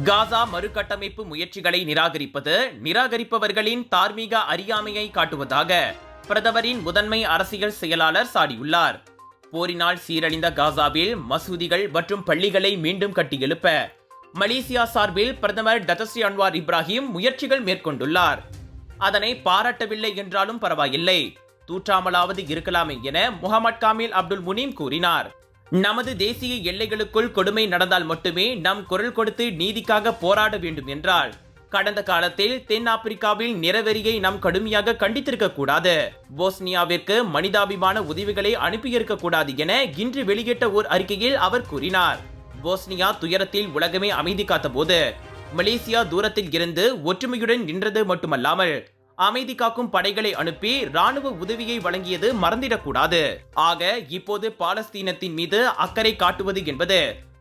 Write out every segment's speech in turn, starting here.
காசா மறுகட்டமைப்பு முயற்சிகளை நிராகரிப்பவர்களின் தார்மீக அறியாமையை காட்டுவதாக பிரதமரின் முதன்மை அரசியல் செயலாளர் சாடியுள்ளார். போரினால் சீரழிந்த காசாவில் மசூதிகள் மற்றும் பள்ளிகளை மீண்டும் கட்டியெழுப்ப மலேசியா சார்பில் பிரதமர் டத்தஸ்ரீ அன்வார் இப்ராஹிம் முயற்சிகள் மேற்கொண்டுள்ளார். அதனை பாராட்டவில்லை என்றாலும் பரவாயில்லை, தூற்றாமலாவது இருக்கலாமே என முகமது காமில் அப்துல் முனீம் கூறினார். நமது தேசிய எல்லைகளுக்குள் கொடுமை நடந்தால் மட்டுமே நாம் குரல் கொடுத்து நீதிக்காக போராட வேண்டும் என்றால் கடந்த காலத்தில் தென் ஆப்பிரிக்காவில் நிறவெறியை நாம் கடுமையாக கண்டித்திருக்க கூடாது, போஸ்னியாவிற்கு மனிதாபிமான உதவிகளை அனுப்பியிருக்க கூடாது என இன்று வெளியிட்ட ஓர் அறிக்கையில் அவர் கூறினார். போஸ்னியா துயரத்தில் உலகமே அமைதி காத்த போது மலேசியா தூரத்தில் இருந்து ஒற்றுமையுடன் நின்றது மட்டுமல்லாமல் அமைதி காக்கும் படைகளை அனுப்பி ராணுவ உதவியை வழங்கியது மறந்திடக்கூடாது. ஆக இப்போது பாலஸ்தீனத்தின் மீது அக்கறை காட்டுவது என்பது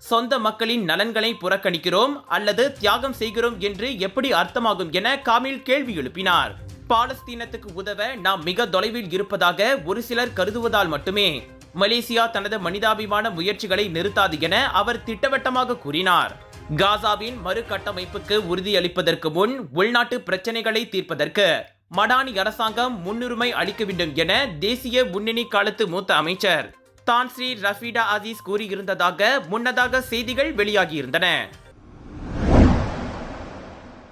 சொந்த மக்களின் நலன்களை புறக்கணிக்கிறோம் அல்லது தியாகம் செய்கிறோம் என்று எப்படி அர்த்தமாகும் என காமில் கேள்வி எழுப்பினார். பாலஸ்தீனத்துக்கு உதவ நாம் மிக தொலைவில் இருப்பதாக ஒரு சிலர் கருதுவதால் மட்டுமே மலேசியா தனது மனிதாபிமான முயற்சிகளை நிறுத்தாது என அவர் திட்டவட்டமாக கூறினார். காசாவின் மறுகட்டமைப்புக்கு உறுதியளிப்பதற்கு முன் உள்நாட்டு பிரச்சனைகளை தீர்ப்பதற்கு மடானி அரசாங்கம் முன்னுரிமை அளிக்க வேண்டும் என தேசிய முன்னணி காலத்து மூத்த அமைச்சர் தான் ஸ்ரீ ரஃபீடா அசீஸ் கூறியிருந்ததாக முன்னதாக செய்திகள் வெளியாகியிருந்தன.